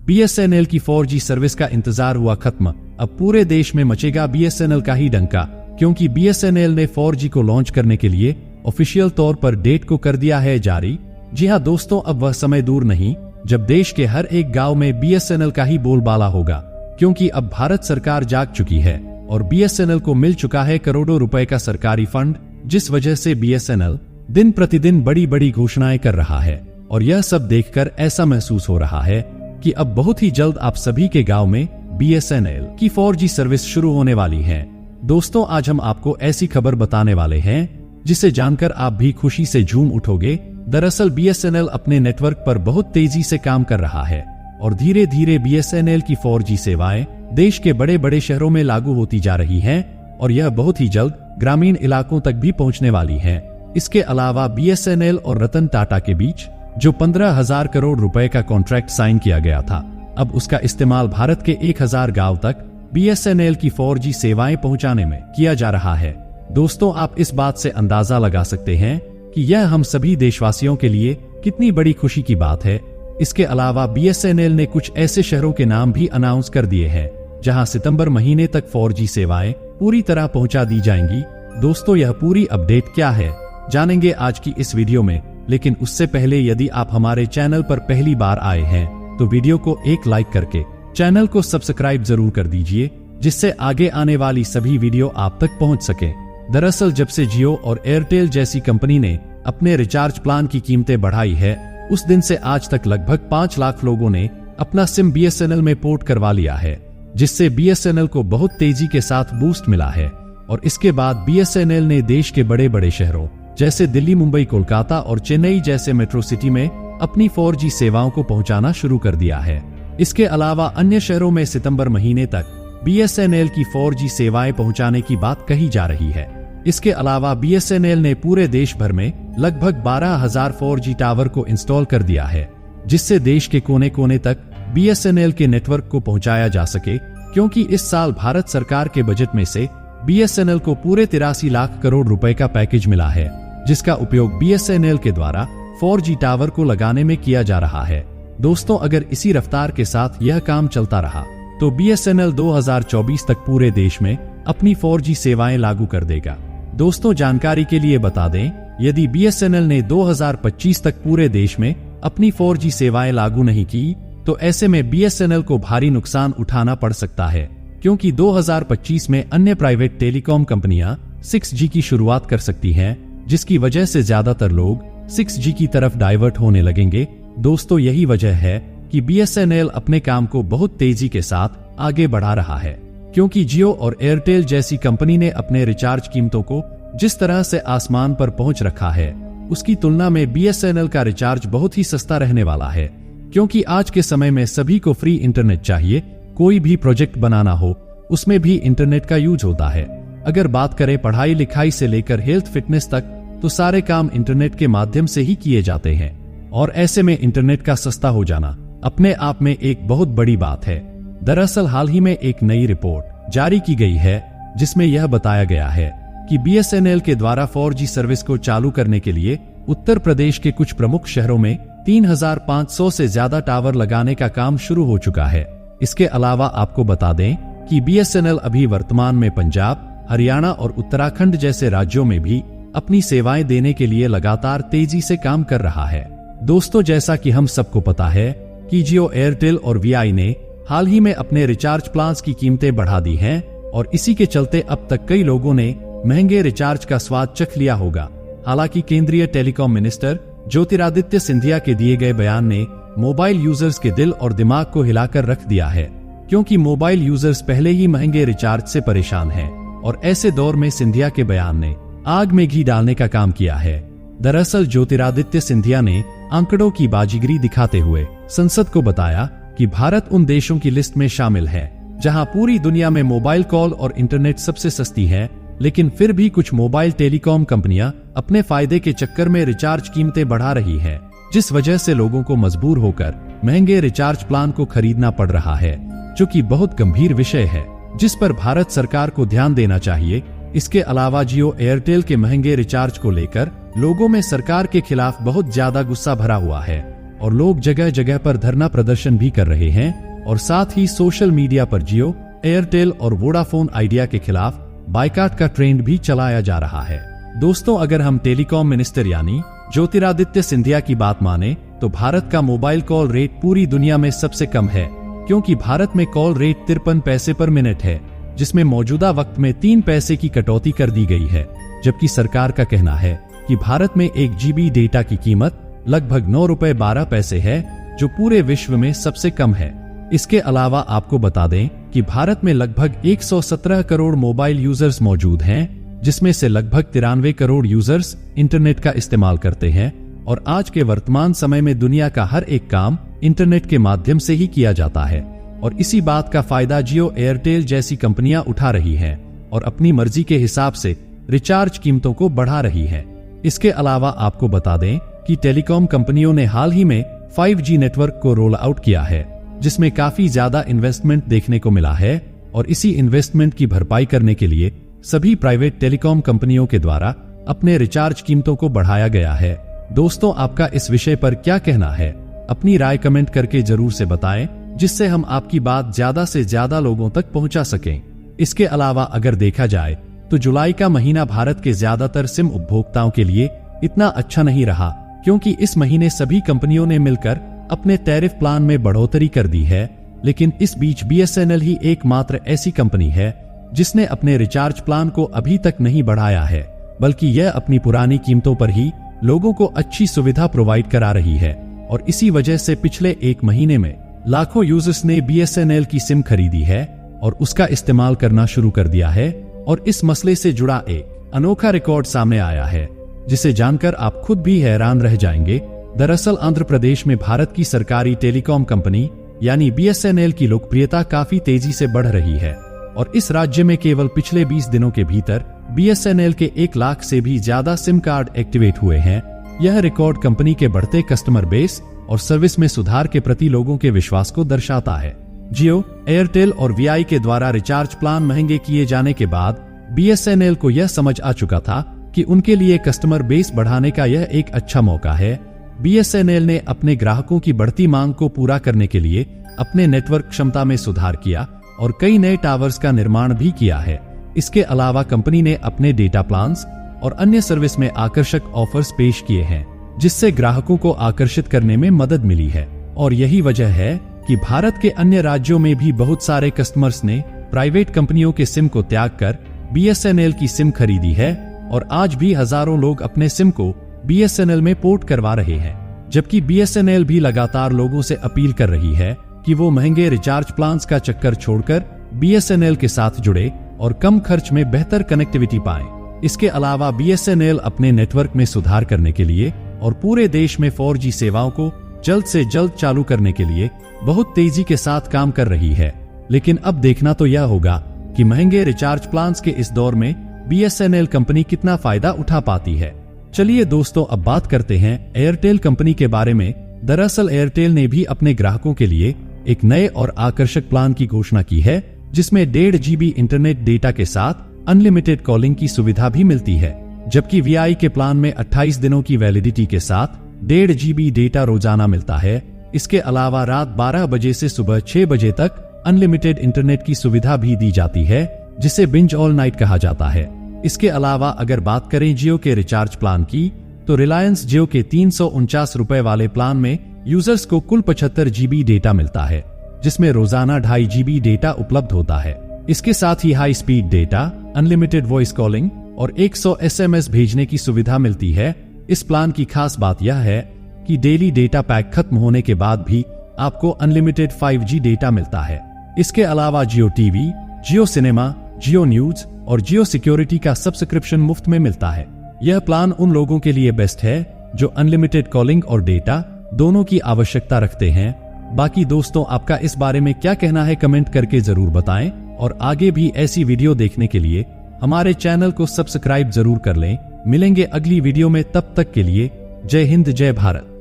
BSNL की 4G service का इंतजार हुआ खत्म। अब पूरे देश में मचेगा BSNL का ही डंका, क्योंकि BSNL ने 4G को लॉन्च करने के लिए ऑफिशियल तौर पर डेट को कर दिया है जारी। जी हां दोस्तों, अब वह समय दूर नहीं जब देश के हर एक गांव में BSNL का ही बोलबाला होगा, क्योंकि अब भारत सरकार जाग चुकी है और BSNL को मिल चुका है करोड़ों रुपए का सरकारी फंड, जिस वजह से BSNL दिन प्रतिदिन बड़ी बड़ी घोषणाएं कर रहा है। और यह सब देखकर ऐसा महसूस हो रहा है कि अब बहुत ही जल्द आप सभी के गांव में BSNL की 4G सर्विस शुरू होने वाली है। दोस्तों, आज हम आपको ऐसी खबर बताने वाले हैं जिसे जानकर आप भी खुशी से झूम उठोगे। दरअसल BSNL अपने नेटवर्क पर बहुत तेजी से काम कर रहा है और धीरे धीरे BSNL की 4G सेवाएं देश के बड़े बड़े शहरों में लागू होती जा रही हैं और यह बहुत ही जल्द ग्रामीण इलाकों तक भी पहुंचने वाली है। इसके अलावा BSNL और रतन टाटा के बीच जो 15,000 करोड़ रुपए का कॉन्ट्रैक्ट साइन किया गया था, अब उसका इस्तेमाल भारत के 1,000 गांव तक BSNL की 4G सेवाएं पहुंचाने में किया जा रहा है। दोस्तों, आप इस बात से अंदाजा लगा सकते हैं कि यह हम सभी देशवासियों के लिए कितनी बड़ी खुशी की बात है। इसके अलावा BSNL ने कुछ ऐसे शहरों के नाम भी अनाउंस कर दिए हैं जहां सितंबर महीने तक 4G सेवाएं पूरी तरह पहुंचा दी जाएंगी। दोस्तों, यह पूरी अपडेट क्या है जानेंगे आज की इस वीडियो में, लेकिन उससे पहले यदि आप हमारे चैनल पर पहली बार आए हैं तो वीडियो को एक लाइक करके चैनल को सब्सक्राइब जरूर कर दीजिए, जिससे आगे आने वाली सभी वीडियो आप तक पहुंच सके। दरअसल जब से जियो और एयरटेल जैसी कंपनी ने अपने रिचार्ज प्लान की कीमतें बढ़ाई है, उस दिन से आज तक लगभग 5 लाख लोगों ने अपना सिम BSNL में पोर्ट करवा लिया है, जिससे BSNL को बहुत तेजी के साथ बूस्ट मिला है। और इसके बाद BSNL ने देश के बड़े बड़े शहरों जैसे दिल्ली, मुंबई, कोलकाता और चेन्नई जैसे मेट्रो सिटी में अपनी 4G सेवाओं को पहुंचाना शुरू कर दिया है। इसके अलावा अन्य शहरों में सितंबर महीने तक BSNL की 4G सेवाएं पहुंचाने की बात कही जा रही है। इसके अलावा BSNL ने पूरे देश भर में लगभग 12,000 4G टावर को इंस्टॉल कर दिया है, जिससे देश के कोने कोने तक BSNL के नेटवर्क को पहुंचाया जा सके, क्योंकि इस साल भारत सरकार के बजट में से BSNL को पूरे 83 लाख करोड़ रुपए का पैकेज मिला है, जिसका उपयोग BSNL के द्वारा 4G टावर को लगाने में किया जा रहा है। दोस्तों, अगर इसी रफ्तार के साथ यह काम चलता रहा तो BSNL 2024 तक पूरे देश में अपनी 4G सेवाएं लागू कर देगा। दोस्तों, जानकारी के लिए बता दें, यदि BSNL ने 2025 तक पूरे देश में अपनी 4G सेवाएं लागू नहीं की तो ऐसे में BSNL को भारी नुकसान उठाना पड़ सकता है, क्योंकि 2025 में अन्य प्राइवेट टेलीकॉम कंपनियां 6G की शुरुआत कर सकती हैं, जिसकी वजह से ज्यादातर लोग 6G की तरफ डाइवर्ट होने लगेंगे। दोस्तों, यही वजह है कि BSNL अपने काम को बहुत तेजी के साथ आगे बढ़ा रहा है, क्योंकि जियो और एयरटेल जैसी कंपनी ने अपने रिचार्ज कीमतों को जिस तरह से आसमान पर पहुंच रखा है, उसकी तुलना में BSNL का रिचार्ज बहुत ही सस्ता रहने वाला है, क्योंकि आज के समय में सभी को फ्री इंटरनेट चाहिए। कोई भी प्रोजेक्ट बनाना हो, उसमें भी इंटरनेट का यूज होता है। अगर बात करें पढ़ाई लिखाई से लेकर हेल्थ फिटनेस तक, तो सारे काम इंटरनेट के माध्यम से ही किए जाते हैं, और ऐसे में इंटरनेट का सस्ता हो जाना अपने आप में एक बहुत बड़ी बात है। दरअसल हाल ही में एक नई रिपोर्ट जारी की गई है, जिसमें यह बताया गया है कि BSNL के द्वारा 4G सर्विस को चालू करने के लिए उत्तर प्रदेश के कुछ प्रमुख शहरों में 3,500 से ज्यादा टावर लगाने का काम शुरू हो चुका है। इसके अलावा आपको बता दें कि BSNL अभी वर्तमान में पंजाब, हरियाणा और उत्तराखंड जैसे राज्यों में भी अपनी सेवाएं देने के लिए लगातार तेजी से काम कर रहा है। दोस्तों, जैसा कि हम सबको पता है कि जियो, एयरटेल और VI ने हाल ही में अपने रिचार्ज प्लान्स की कीमतें बढ़ा दी हैं, और इसी के चलते अब तक कई लोगों ने महंगे रिचार्ज का स्वाद चख लिया होगा। हालांकि केंद्रीय टेलीकॉम मिनिस्टर ज्योतिरादित्य सिंधिया के दिए गए बयान ने मोबाइल यूजर्स के दिल और दिमाग को हिलाकर रख दिया है, क्योंकि मोबाइल यूजर्स पहले ही महंगे रिचार्ज से परेशान हैं, और ऐसे दौर में सिंधिया के बयान ने आग में घी डालने का काम किया है। दरअसल ज्योतिरादित्य सिंधिया ने आंकड़ों की बाजीगरी दिखाते हुए संसद को बताया कि भारत उन देशों की लिस्ट में शामिल है जहां पूरी दुनिया में मोबाइल कॉल और इंटरनेट सबसे सस्ती है, लेकिन फिर भी कुछ मोबाइल टेलीकॉम कंपनियां अपने फायदे के चक्कर में रिचार्ज कीमतें बढ़ा रही हैं, जिस वजह से लोगों को मजबूर होकर महंगे रिचार्ज प्लान को खरीदना पड़ रहा है, जो कि बहुत गंभीर विषय है जिस पर भारत सरकार को ध्यान देना चाहिए। इसके अलावा जियो, एयरटेल के महंगे रिचार्ज को लेकर लोगों में सरकार के खिलाफ बहुत ज्यादा गुस्सा भरा हुआ है। और लोग जगह जगह पर धरना प्रदर्शन भी कर रहे हैं और साथ ही सोशल मीडिया पर जियो, एयरटेल और वोडाफोन आइडिया के खिलाफ बाइकाट का ट्रेंड भी चलाया जा रहा है। दोस्तों, अगर हम टेलीकॉम मिनिस्टर यानी ज्योतिरादित्य सिंधिया की बात माने तो भारत का मोबाइल कॉल रेट पूरी दुनिया में सबसे कम है, क्योंकि भारत में कॉल रेट 53 पैसे पर मिनट है, जिसमें मौजूदा वक्त में 3 पैसे की कटौती कर दी गई है। जबकि सरकार का कहना है कि भारत में 1 GB डेटा की कीमत लगभग 9 रुपए 12 पैसे है, जो पूरे विश्व में सबसे कम है। इसके अलावा आपको बता दें कि भारत में लगभग 117 करोड़ मोबाइल यूजर्स मौजूद हैं, जिसमें से लगभग 93 करोड़ यूजर्स इंटरनेट का इस्तेमाल करते हैं और आज के वर्तमान समय में दुनिया का हर एक काम इंटरनेट के माध्यम से ही किया जाता है। और इसी बात का फायदा जियो, एयरटेल जैसी कंपनियां उठा रही हैं और अपनी मर्जी के हिसाब से रिचार्ज कीमतों को बढ़ा रही है। इसके अलावा आपको बता दें कि टेलीकॉम कंपनियों ने हाल ही में 5G नेटवर्क को रोल आउट किया है, जिसमें काफी ज्यादा इन्वेस्टमेंट देखने को मिला है और इसी इन्वेस्टमेंट की भरपाई करने के लिए सभी प्राइवेट टेलीकॉम कंपनियों के द्वारा अपने रिचार्ज कीमतों को बढ़ाया गया है। दोस्तों, आपका इस विषय पर क्या कहना है? अपनी राय कमेंट करके जरूर से बताएं, जिससे हम आपकी बात ज्यादा से ज्यादा लोगों तक पहुंचा सकें। इसके अलावा अगर देखा जाए तो जुलाई का महीना भारत के ज्यादातर सिम उपभोक्ताओं के लिए इतना अच्छा नहीं रहा, क्योंकि इस महीने सभी कंपनियों ने मिलकर अपने टैरिफ प्लान में बढ़ोतरी कर दी है। लेकिन इस बीच BSNL ही एकमात्र ऐसी कंपनी है जिसने अपने रिचार्ज प्लान को अभी तक नहीं बढ़ाया है, बल्कि यह अपनी पुरानी कीमतों पर ही लोगों को अच्छी सुविधा प्रोवाइड करा रही है। और इसी वजह से पिछले 1 महीने में लाखों यूजर्स ने BSNL की सिम खरीदी है और उसका इस्तेमाल करना शुरू कर दिया है। और इस मसले से जुड़ा एक अनोखा रिकॉर्ड सामने आया है, जिसे जानकर आप खुद भी हैरान रह जाएंगे। दरअसल आंध्र प्रदेश में भारत की सरकारी टेलीकॉम कंपनी यानी BSNL की लोकप्रियता काफी तेजी से बढ़ रही है और इस राज्य में केवल पिछले 20 दिनों के भीतर BSNL के 1 लाख से भी ज्यादा सिम कार्ड एक्टिवेट हुए हैं। यह रिकॉर्ड कंपनी के बढ़ते कस्टमर बेस और सर्विस में सुधार के प्रति लोगों के विश्वास को दर्शाता है। जियो, एयरटेल और VI के द्वारा रिचार्ज प्लान महंगे किए जाने के बाद BSNL को यह समझ आ चुका था कि उनके लिए कस्टमर बेस बढ़ाने का यह एक अच्छा मौका है। BSNL ने अपने ग्राहकों की बढ़ती मांग को पूरा करने के लिए अपने नेटवर्क क्षमता में सुधार किया और कई नए टावर्स का निर्माण भी किया है। इसके अलावा कंपनी ने अपने डेटा प्लान्स और अन्य सर्विस में आकर्षक ऑफर्स पेश किए हैं, जिससे ग्राहकों को आकर्षित करने में मदद मिली है। और यही वजह है कि भारत के अन्य राज्यों में भी बहुत सारे कस्टमर्स ने प्राइवेट कंपनियों के सिम को त्याग कर BSNL की सिम खरीदी है और आज भी हजारों लोग अपने सिम को BSNL में पोर्ट करवा रहे हैं। जबकि BSNL भी लगातार लोगों से अपील कर रही है कि वो महंगे रिचार्ज प्लान्स का चक्कर छोड़कर BSNL के साथ जुड़े और कम खर्च में बेहतर कनेक्टिविटी पाएं। इसके अलावा BSNL अपने नेटवर्क में सुधार करने के लिए और पूरे देश में 4G सेवाओं को जल्द से जल्द चालू करने के लिए बहुत तेजी के साथ काम कर रही है। लेकिन अब देखना तो यह होगा कि महंगे रिचार्ज प्लान्स के इस दौर में BSNL कंपनी कितना फायदा उठा पाती है। चलिए दोस्तों, अब बात करते हैं एयरटेल कंपनी के बारे में। दरअसल एयरटेल ने भी अपने ग्राहकों के लिए एक नए और आकर्षक प्लान की घोषणा की है, जिसमें 1.5 GB इंटरनेट डेटा के साथ अनलिमिटेड कॉलिंग की सुविधा भी मिलती है। जबकि VI के प्लान में 28 दिनों की वैलिडिटी के साथ 1.5 GB डेटा रोजाना मिलता है। इसके अलावा रात 12 बजे से सुबह 6 बजे तक अनलिमिटेड इंटरनेट की सुविधा भी दी जाती है, जिसे बिंज ऑल नाइट कहा जाता है। इसके अलावा अगर बात करें जियो के रिचार्ज प्लान की, तो रिलायंस जियो के 349 रुपए वाले प्लान में यूजर्स को कुल 75 GB डेटा मिलता है, जिसमें रोजाना 2.5 GB डेटा उपलब्ध होता है। इसके साथ ही high speed data, unlimited voice calling और 100 SMS भेजने की सुविधा मिलती है। इस प्लान की खास बात यह है कि डेली डेटा पैक खत्म होने के बाद भी आपको अनलिमिटेड 5G डेटा मिलता है। इसके अलावा जियो टीवी, जियो सिनेमा, जियो न्यूज और जियो सिक्योरिटी का सब्सक्रिप्शन मुफ्त में मिलता है। यह प्लान उन लोगों के लिए बेस्ट है जो अनलिमिटेड कॉलिंग और डेटा दोनों की आवश्यकता रखते हैं। बाकी दोस्तों, आपका इस बारे में क्या कहना है कमेंट करके जरूर बताएं और आगे भी ऐसी वीडियो देखने के लिए हमारे चैनल को सब्सक्राइब जरूर कर लें। मिलेंगे अगली वीडियो में, तब तक के लिए जय हिंद जय भारत।